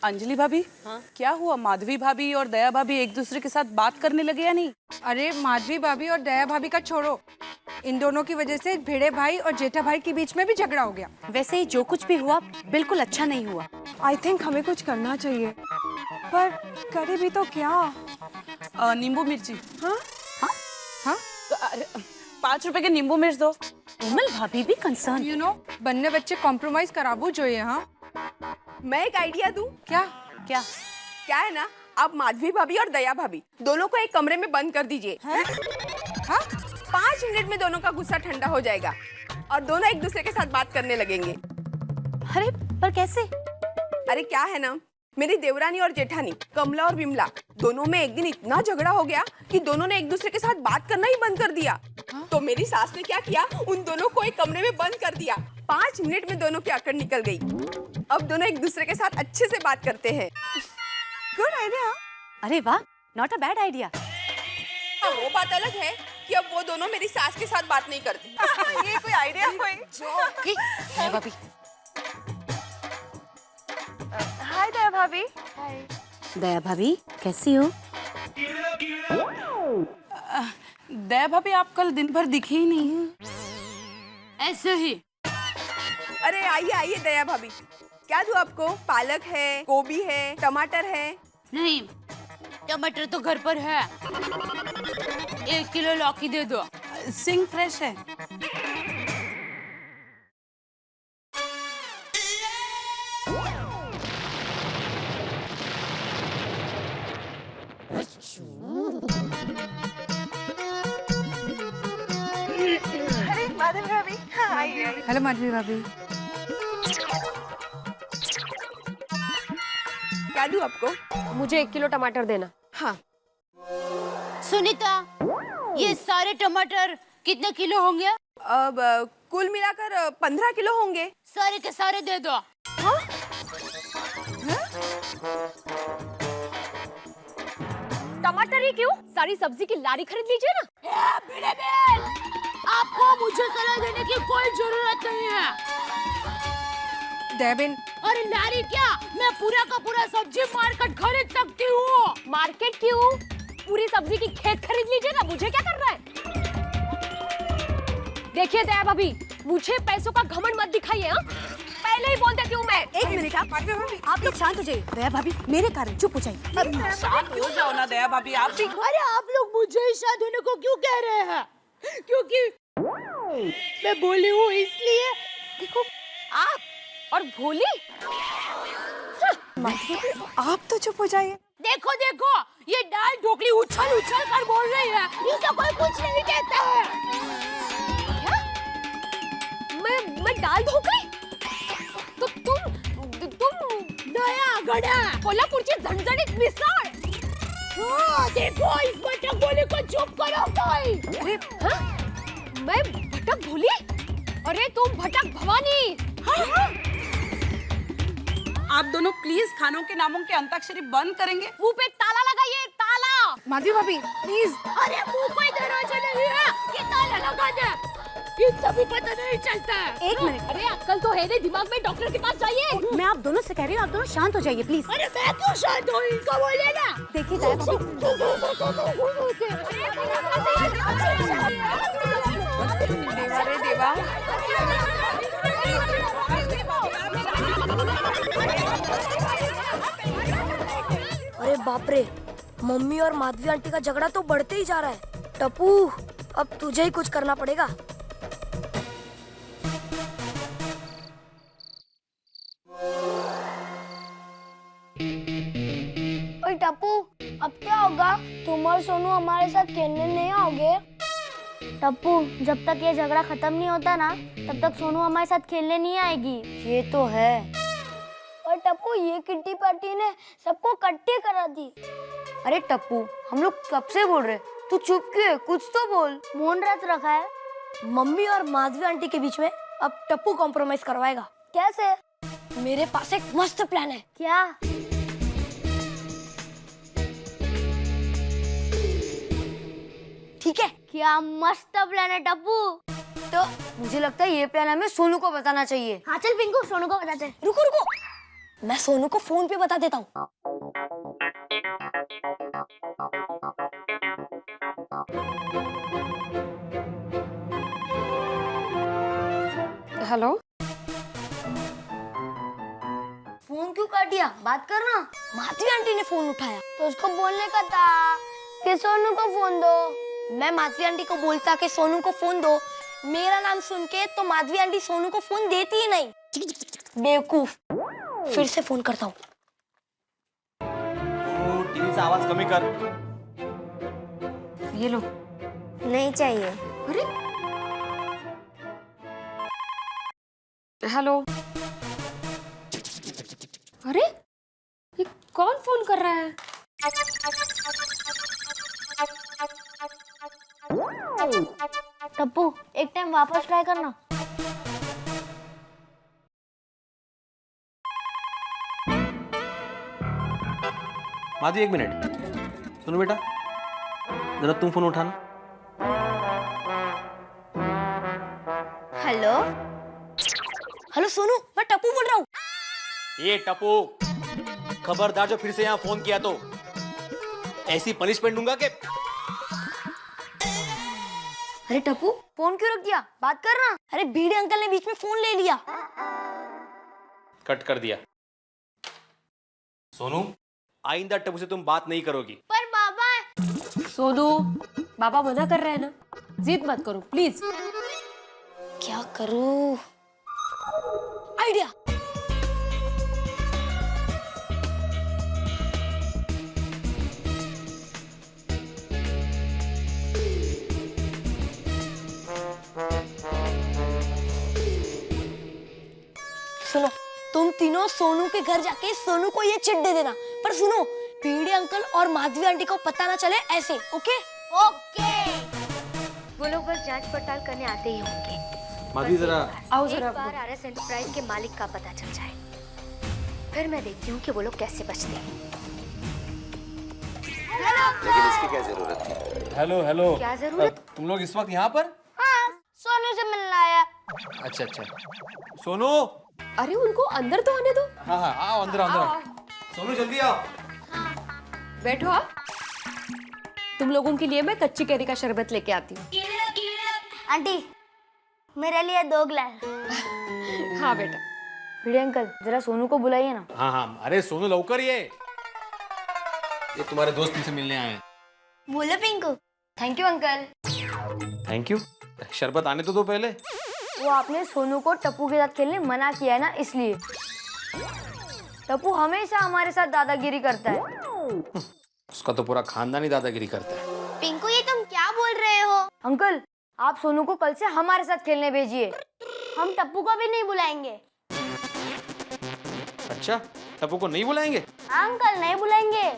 अंजलि भाभी, हाँ? क्या हुआ, माधवी भाभी और दया भाभी एक दूसरे के साथ बात करने लगे या नहीं? अरे माधवी भाभी और दया भाभी का छोड़ो, इन दोनों की वजह से भिड़े भाई और जेठा भाई के बीच में भी झगड़ा हो गया। वैसे ही जो कुछ भी हुआ बिल्कुल अच्छा नहीं हुआ। आई थिंक हमें कुछ करना चाहिए, पर करे भी तो क्या? नींबू मिर्ची। हाँ हाँ हाँ, तो 5 रुपए के नींबू मिर्च दो। कोमल भाभी भी कंसर्न। यू नो, बन्ने बच्चे कॉम्प्रोमाइज कराबू जो ये। हाँ, मैं एक आइडिया दूं? क्या? क्या? क्या है ना, आप माधवी भाभी और दया भाभी दोनों को एक कमरे में बंद कर दीजिए। हाँ? 5 मिनट में दोनों का गुस्सा ठंडा हो जाएगा और दोनों एक दूसरे के साथ बात करने लगेंगे। अरे पर कैसे? अरे क्या है ना, मेरी देवरानी और जेठानी कमला और विमला दोनों में एक दिन इतना झगड़ा हो गया कि दोनों ने एक दूसरे के साथ बात करना ही बंद कर दिया। तो मेरी सास ने क्या किया, उन दोनों को एक कमरे में बंद कर दिया। 5 मिनट में दोनों की अकड़ निकल गई। अब दोनों एक दूसरे के साथ अच्छे से बात करते हैं। Good idea. अरे वाह, नॉट अ बैड आइडिया। वो बात अलग है कि अब वो दोनों मेरी सास के साथ बात नहीं करती। ये कोई आइडिया हुई? दया भाभी। हाय दया भाभी। दया भाभी कैसी हो? दया भाभी, आप कल दिन भर दिखी ही नहीं। ऐसे ही। अरे आइए आइए दया भाभी, क्या दूं आपको? पालक है, गोभी है, टमाटर है। नहीं, टमाटर तो घर पर है। 1 किलो लौकी दे दो। सिंग फ्रेश है। अरे माधवी भाभी, हाँ आइए। हेलो माधवी भाभी। क्या दूं आपको? मुझे 1 किलो टमाटर देना। हाँ। सुनीता, ये सारे टमाटर कितने किलो होंगे? अब कुल मिलाकर 15 किलो होंगे। सारे के सारे दे दो। हाँ? टमाटर ही क्यों? सारी सब्जी की लारी खरीद लीजिए ना। भिड़े बेल, आपको मुझे सलाह देने की कोई जरूरत नहीं है। देविन, अरे लारी क्या, मैं पूरा का पूरा सब्जी मार्केट खरीद सकती हूँ। मार्केट क्यों? पूरी सब्जी की खेत खरीद लीजिए ना, मुझे क्या करना है? देखिए दया भाभी, मुझे पैसों का घमंड मत दिखाइए। हाँ, पहले ही बोल देती हूँ मैं। एक मिनट, आप लोग शांत हो जाइए। दया भाभी मेरे कारण चुप हो जाइए। शांत हो जाओ ना दया भाभी, आप भी। अरे आप लोग मुझे ही शांत होने को क्यों कह रहे हैं? क्योंकि मैं बोली हूँ इसलिए। देखो आप और भोली। आप तो चुप हो जाइए। देखो देखो, ये दाल ढोकली उछल उछल कर बोल रही है। इसे कोई कुछ नहीं कहता है। क्या? मैं दाल ढोकली? तो तुम नया गधा, कोल्हापुरची झणझणीत मिसळ। हाँ, देखो इस भटक बोली को चुप करो कोई। अरे हाँ? मैं भटक भोली? अरे तुम भटक भवानी। हाँ? आप दोनों प्लीज खानों के नामों के अंताक्षरी बंद करेंगे? मुंह पे ताला लगाइए, ताला। माधवी भाभी प्लीज। अरे मुंह पे दरवाजा नहीं है, ये ताला लगा दे। ये सभी पता नहीं चलता है। 1 मिनट, अरे अक्ल तो है नहीं दिमाग में, डॉक्टर के पास जाइए। मैं आप दोनों से कह रही हूँ, आप दोनों शांत हो जाइए प्लीज। अरे मैं क्यों शांत हूँ, इनको बोले ना। देखिए दया भाभी, देवा रे देवा। अरे बाप रे, मम्मी और माधवी आंटी का झगड़ा तो बढ़ते ही जा रहा है। टप्पू, अब तुझे ही कुछ करना पड़ेगा। ओए टप्पू, अब क्या होगा? तुम और सोनू हमारे साथ खेलने नहीं आओगे? टप्पू, जब तक ये झगड़ा खत्म नहीं होता ना, तब तक सोनू हमारे साथ खेलने नहीं आएगी। ये तो है। और टप्पू, ये किट्टी पार्टी ने सबको इकट्ठे करा दी। अरे टप्पू, हम लोग कब से बोल रहे, तू चुप क्यों है? कुछ तो बोल। मौन व्रत रखा है। मम्मी और माधवी आंटी के बीच में अब टप्पू कॉम्प्रोमाइज करवाएगा। कैसे? मेरे पास एक मस्त प्लान है। क्या? ठीक है? क्या मस्त प्लान है टप्पू। तो मुझे लगता है ये प्लान हमें सोनू को बताना चाहिए। हाँ चल पिंकू, सोनू को बताते हैं। रुको रुको, मैं सोनू को फोन पे बता देता हूँ। हेलो, फोन क्यों काट दिया? बात करना। माधवी आंटी ने फोन उठाया तो उसको बोलने का था कि सोनू को फोन दो। मैं माधवी आंटी को बोलता कि सोनू को फोन दो, मेरा नाम सुन के तो माधवी आंटी सोनू को फोन देती ही नहीं। बेवकूफ। फिर से फोन करता हूँ। टीवी से आवाज कमी कर। ये लो। नहीं चाहिए। अरे हेलो, अरे ये कौन फोन कर रहा है? टप्पू, एक टाइम वापस ट्राई करना। माधवी 1 मिनट, सुनो बेटा, जरा तुम फोन उठाना। हेलो हेलो सोनू, मैं टप्पू बोल रहा हूँ। ये टप्पू, खबरदार जो फिर से यहाँ फोन किया तो ऐसी पनिशमेंट दूंगा कि। अरे टप्पू, फोन क्यों रख दिया? बात करना। अरे भीड़े अंकल ने बीच में फोन ले लिया। कट कर दिया। सोनू, आइंदा टप्पू से तुम बात नहीं करोगी। पर बाबा। सोनू, बाबा मना कर रहे हैं ना, जिद मत करो प्लीज। क्या करूं? आइडिया। सुनो, तुम तीनों सोनू के घर जाके सोनू को ये चिट दे देना, पर सुनो, भिड़े अंकल और माधवी आंटी को पता ना चले ऐसे, ओके? ओके। वो लोग बस जांच पड़ताल करने आते ही होंगे। माधवी जरा आओ जरा। एक बार आरएस एंटरप्राइज के मालिक का पता चल जाए, फिर मैं देखती हूँ कि वो लोग कैसे बचते हैं। लेकिन इसकी क्या जरूरत थी? Hello hello. क्या जरूरत? तुम लोग इस वक्त यहाँ पर? हाँ, सोनू से मिलना आया। अच्छा अच्छा। सोनू। अरे उनको अंदर तो आने दो। हाँ हाँ आओ अंदर अंदर। सोनू जल्दी आओ। बैठो आप। तुम लोगों के लिए मैं कच्ची कैरी का शरबत लेके आती हूँ। आंटी, मेरे लिए 2 गिलास। हाँ बेटा। भिड़े अंकल, जरा सोनू को बुलाइए ना। हाँ हाँ, अरे सोनू लौकर ये तुम्हारे दोस्त से मिलने आए हैं। बोलो Pinku. Thank you uncle. Thank you. शरबत आने तो दो पहले। वो आपने सोनू को टप्पू के साथ खेलने मना किया है ना, इसलिए। टप्पू हमेशा हमारे साथ दादागिरी करता है। उसका तो पूरा खानदान ही दादागिरी करता है। पिंकू, ये तुम क्या बोल रहे हो? अंकल, आप सोनू को कल से हमारे साथ खेलने भेजिए। हम टप्पू को भी नहीं बुलाएंगे। अच्छा, टप्पू को नहीं बुलाएंगे? अंकल, नहीं बुलाएंगे।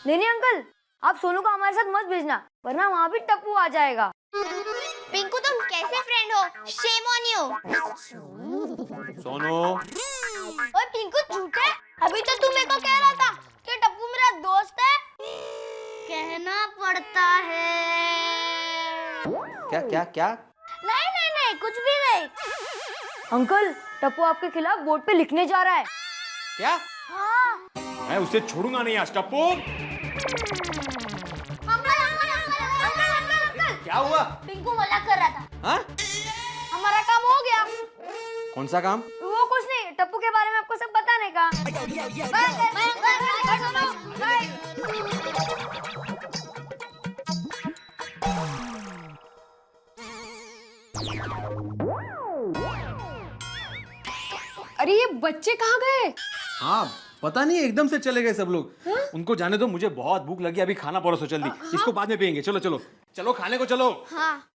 नहीं अंकल, आप सोनू को हमारे साथ मत भेजना, वरना वहाँ भी टप्पू आ जाएगा। पिंकू, तुम कैसे फ्रेंड हो? Shame on you. सोनू। ओए पिंकू, झूठे? अभी तो तू मेरे को कह रहा था कि टप्पू मेरा दोस्त है। कहना पड़ता है। क्या क्या क्या? नहीं नहीं नहीं, कुछ भी नहीं। अंकल, टप्पू आपके खिलाफ बोर्ड पे लिखने जा रहा है। क्या? हाँ। मैं उसे छोड़ूंगा नहीं आज। टप्पू, क्या हुआ? पिंकू मजाक कर रहा था। हाँ? हमारा काम हो गया। कौन सा काम? वो कुछ नहीं, टप्पू के बारे में आपको सब बताने का। अरे ये बच्चे कहाँ गए? हाँ पता नहीं, एकदम से चले गए सब लोग। उनको जाने दो, मुझे बहुत भूख लगी। अभी खाना परोसो जल्दी। इसको बाद में पियेंगे। चलो चलो चलो, खाने को चलो। हाँ।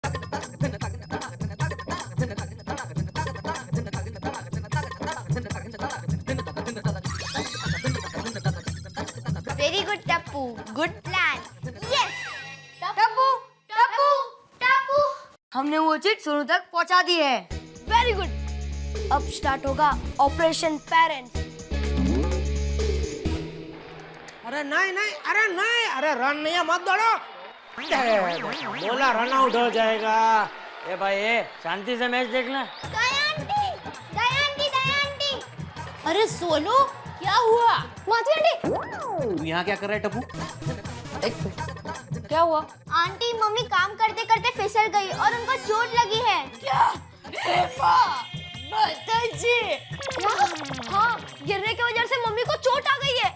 Very good Tappu, good plan. Yes. Tappu, Tappu, Tappu. हमने वो चिट सोनू तक पहुंचा दी है। Very good. अब स्टार्ट होगा ऑपरेशन पेरेंट्स। अरे नहीं नहीं, अरे नहीं, अरे रन नहीं है, मत दौड़ो। बोला रन आउट हो जाएगा। ए भाई, शांति से मैच देखना। अरे सोनू, क्या हुआ? माधवी आंटी। तू यहाँ क्या कर रहा है टप्पू? क्या हुआ? आंटी, मम्मी काम करते करते फिसल गई और उनको चोट लगी है। क्या? हाँ, गिरने की वजह से मम्मी को चोट आ गई है।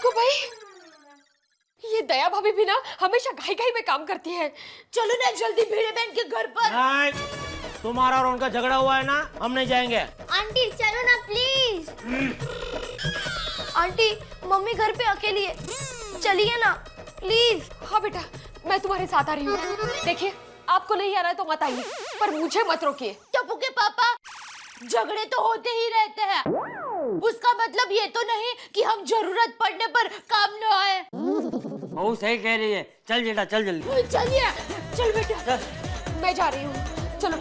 भाई, ये दया भाभी भी ना हमेशा घाई घाई में काम करती है। चलो ना जल्दी भिड़े बहन के घर पर। नहीं, तुम्हारा और उनका झगड़ा हुआ है ना, हम नहीं जाएंगे। आंटी चलो ना प्लीज। आंटी, मम्मी घर पे अकेली है, चलिए ना प्लीज। हाँ बेटा, मैं तुम्हारे साथ आ रही हूँ। देखिए, आपको नहीं आना है तो मत आइए, पर मुझे मत रोकिए। टप्पू के पापा, झगड़े तो होते ही रहते हैं। उसका मतलब ये तो नहीं कि हम जरूरत पड़ने पर काम न आए। बहुत सही कह रही है। चल जेठा, चल जल्दी। चलिए, चल बेटा। चल। मैं जा रही हूँ, चलो।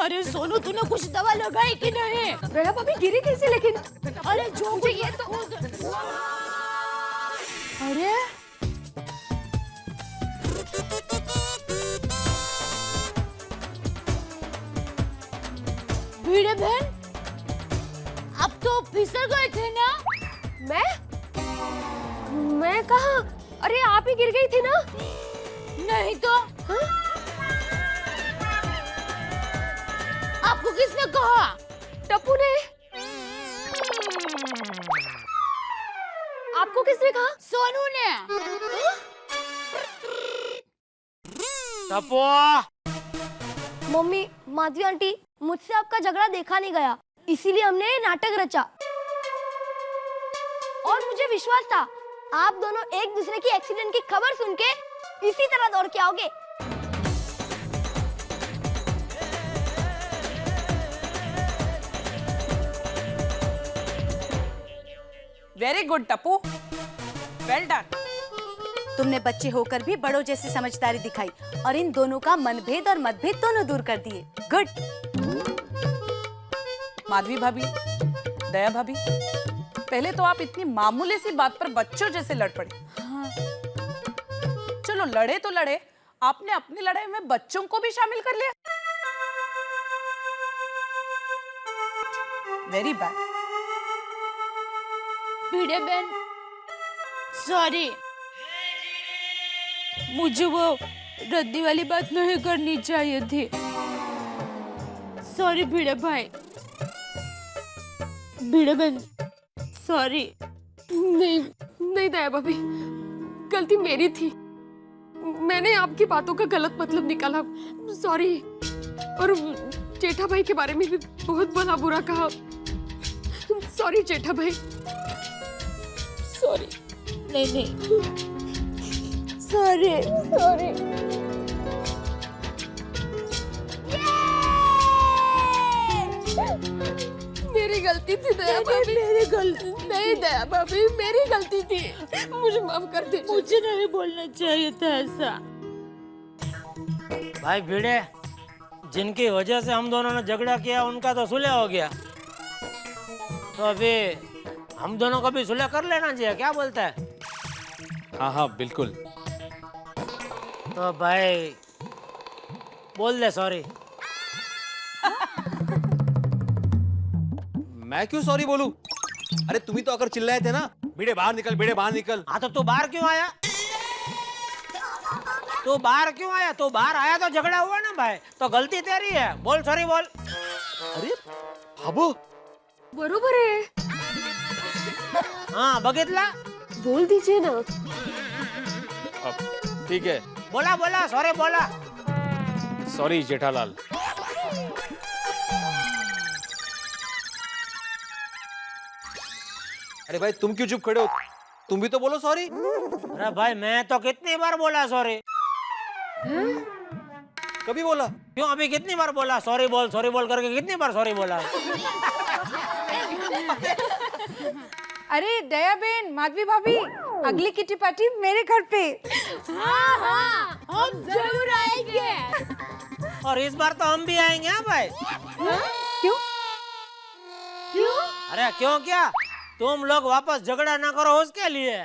अरे सोनू, तूने कुछ दवा लगाई कि नहीं? दया भाभी गिरी कैसे? लेकिन अरे जो मुझे ये तो। अरे भिड़े बहन, अब तो फिसल गए थे ना? मैं कहाँ? अरे आप ही गिर गई थी ना? नहीं तो। आपको किसने कहा? टप्पू ने। आपको किसने कहा? सोनू ने। टप्पू। मम्मी, माधवी आंटी, मुझसे आपका झगड़ा देखा नहीं गया, इसीलिए हमने ये नाटक रचा। और मुझे विश्वास था आप दोनों एक दूसरे की एक्सीडेंट की खबर सुन के इसी तरह दौड़ के आओगे। Very good Tappu, well done. तुमने बच्चे होकर भी बड़ों जैसी समझदारी दिखाई और इन दोनों का मनभेद और मतभेद दोनों दूर कर दिए। गुड। माधवी भाभी, दया भाभी, पहले तो आप इतनी मामूली सी बात पर बच्चों जैसे लड़ पड़े। हाँ। चलो लड़े तो लड़े, आपने अपनी लड़ाई में बच्चों को भी शामिल कर लिया। Very bad. भिड़े बहन, सॉरी, मुझे वो रद्दी वाली बात नहीं करनी चाहिए थी। सॉरी भिड़े भाई। भिड़े बहन, सॉरी। नहीं नहीं दया भाभी, गलती मेरी थी। मैंने आपकी बातों का गलत मतलब निकाला, सॉरी। और जेठा भाई के बारे में भी बहुत भला बुरा कहा, सॉरी जेठा भाई, सॉरी। नहीं नहीं, सॉरी सॉरी। मेरी गलती थी दया भाभी, मेरी गलती नहीं दया भाभी, मेरी गलती थी, मुझे माफ कर दीजिए। मुझे नहीं बोलना चाहिए था ऐसा। भाई भिड़े, जिनकी वजह से हम दोनों ने झगड़ा किया उनका तो सुलह हो गया, तो अभी हम दोनों को भी सुलह कर लेना चाहिए, क्या बोलता है? हाँ हाँ बिल्कुल। तो भाई बोल दे सॉरी। मैं क्यों सॉरी बोलूं? अरे तुम ही तो अगर चिल्लाए थे ना, भिड़े बाहर निकल, भिड़े बाहर निकल। हाँ तो तू बाहर क्यों आया? तू बाहर क्यों आया? तू बाहर आया तो झगड़ा हुआ ना भाई, तो गलती तेरी है, बोल सॉरी बोल। अरे बाबू, बरोबर है। हाँ बघितला, बोल दीजिए ना। ठीक है, बोला बोला सॉरी बोला। सॉरी जेठालाल। अरे भाई तुम क्यों चुप खड़े हो? तुम भी तो बोलो सॉरी। अरे भाई मैं तो कितनी बार बोला सॉरी। कभी बोला? क्यों अभी कितनी बार बोला सॉरी बोल करके कितनी बार सॉरी बोला? अरे दया बहन, माधवी भाभी, अगली किटी पार्टी मेरे घर पे। हाँ हाँ, हम जरूर आएंगे। और इस बार तो हम भी आएंगे। हाँ भाई। क्यों? क्यों? अरे क्यों क्या? तुम लोग वापस झगड़ा ना करो उसके लिए।